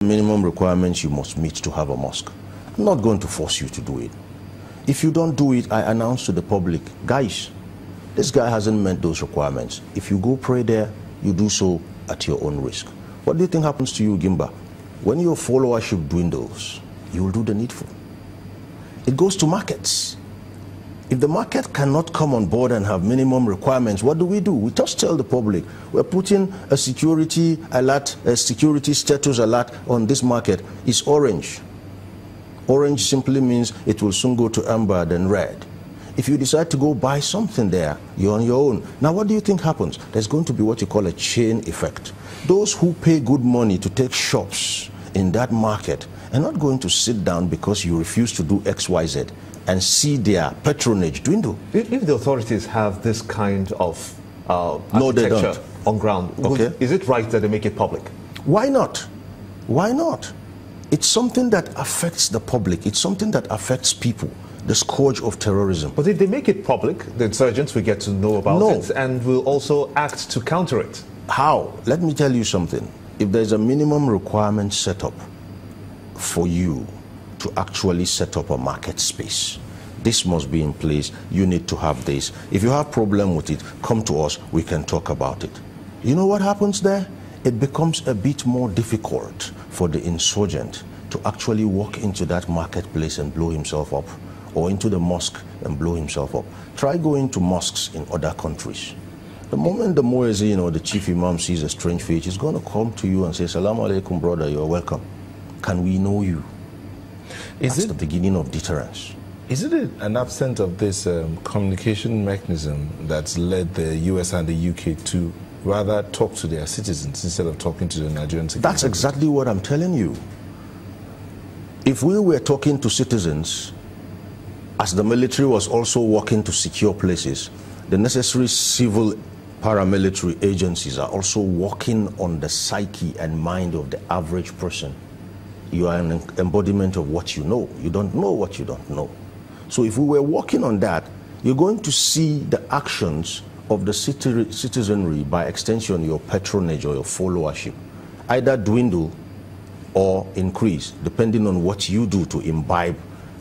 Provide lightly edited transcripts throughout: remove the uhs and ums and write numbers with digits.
minimum requirements you must meet to have a mosque. I'm not going to force you to do it. If you don't do it, I announce to the public, guys, this guy hasn't met those requirements. If you go pray there, you do so at your own risk. What do you think happens to you, Gimba? When your followership dwindles, you will do the needful. It goes to markets. If the market cannot come on board and have minimum requirements, what do? We just tell the public, we're putting a security alert, a security status alert on this market. It's orange. Orange simply means it will soon go to amber, then red. If you decide to go buy something there, you're on your own. Now, what do you think happens? There's going to be what you call a chain effect. Those who pay good money to take shops in that market are not going to sit down because you refuse to do X, Y, Z and see their patronage dwindle. If the authorities have this kind of no, they architecture don't. On ground, Okay. is it right that they make it public? Why not? Why not? It's something that affects the public. It's something that affects people, the scourge of terrorism. But if they make it public, the insurgents will get to know about it and will also act to counter it. How? Let me tell you something. If there's a minimum requirement set up for you to actually set up a market space, this must be in place. You need to have this. If you have problem with it, come to us. We can talk about it. You know what happens there? It becomes a bit more difficult for the insurgent to actually walk into that marketplace and blow himself up, or into the mosque and blow himself up. Try going to mosques in other countries. The moment the muezzin or the chief imam sees a strange face, he's going to come to you and say, "Assalamu alaikum, brother, you're welcome. Can we know you?" That's the beginning of deterrence. Is it an absence of this communication mechanism that's led the US and the UK to rather talk to their citizens instead of talking to the Nigerian citizens? That's exactly what I'm telling you. If we were talking to citizens, as the military was also working to secure places, the necessary civil paramilitary agencies are also working on the psyche and mind of the average person. You are an embodiment of what you know. You don't know what you don't know. So if we were working on that, you're going to see the actions of the citizenry, by extension your patronage or your followership, either dwindle or increase, depending on what you do to imbibe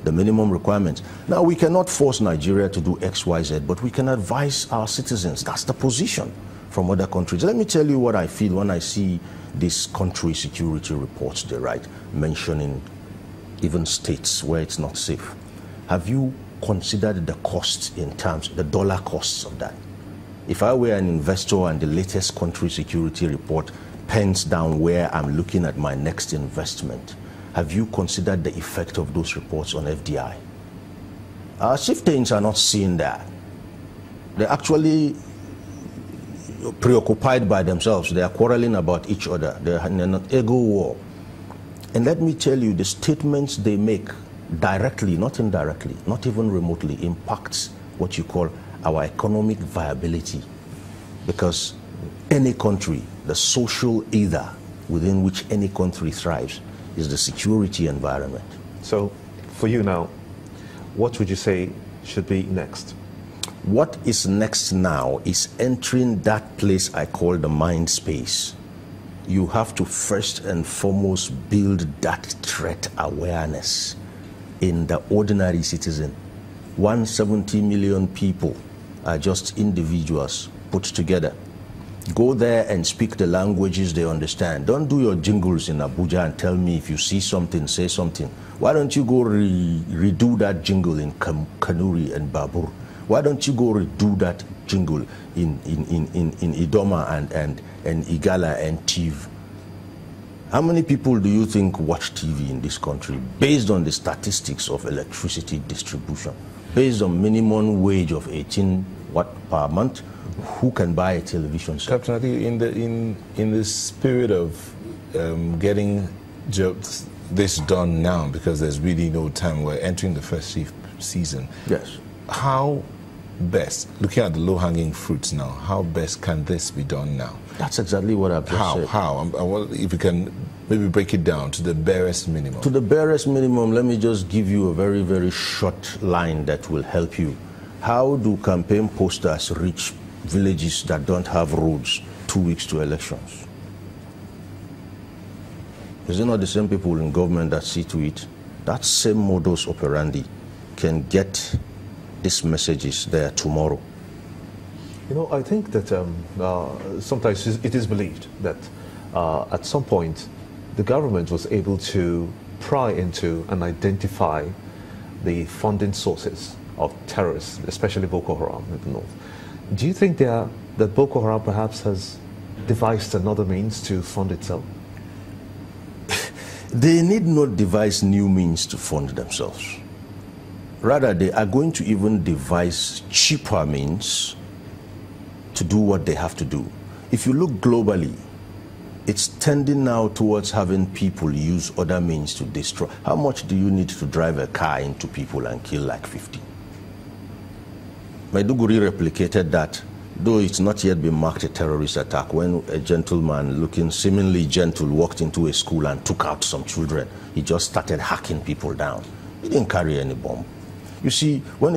the minimum requirements. Now, we cannot force Nigeria to do X, Y, Z, but we can advise our citizens. That's the position from other countries. Let me tell you what I feel when I see these country security reports they write, mentioning even states where it's not safe. Have you considered the costs in terms, the dollar costs of that? If I were an investor and the latest country security report pens down where I'm looking at my next investment, have you considered the effect of those reports on FDI? Our chieftains are not seeing that. They're actually preoccupied by themselves. They are quarreling about each other. They're in an ego war. And let me tell you, the statements they make directly, not indirectly, not even remotely, impacts what you call our economic viability. Because any country, the social ether within which any country thrives is the security environment. So, for you now, what would you say should be next? What is next now is entering that place I call the mind space. You have to first and foremost build that threat awareness in the ordinary citizen. 170 million people are just individuals put together. Go there and speak the languages they understand. Don't do your jingles in Abuja and tell me if you see something, say something. Why don't you go redo that jingle in Kanuri and Babur? Why don't you go redo that jingle in Idoma and Igala and Tiv? How many people do you think watch TV in this country based on the statistics of electricity distribution? Based on minimum wage of 18 watt per month, who can buy a television set? Captain, I think in the spirit of getting jobs this done now, because there's really no time, we're entering the first season. Yes. How best, looking at the low-hanging fruits now, how best can this be done now? That's exactly what I've just said. How? If you can maybe break it down to the barest minimum. To the barest minimum, let me just give you a very, very short line that will help you. How do campaign posters reach villages that don't have roads 2 weeks to elections? Is it not the same people in government that see to it? That same modus operandi can get these messages there tomorrow. You know, I think that sometimes it is believed that at some point the government was able to pry into and identify the funding sources of terrorists, especially Boko Haram in the north. Do you think that Boko Haram perhaps has devised another means to fund itself? They need not devise new means to fund themselves. Rather, they are going to even devise cheaper means to do what they have to do. If you look globally, it's tending now towards having people use other means to destroy. How much do you need to drive a car into people and kill like 50? Maiduguri replicated that, though it's not yet been marked a terrorist attack, when a gentleman looking seemingly gentle walked into a school and took out some children. He just started hacking people down. He didn't carry any bomb. You see, when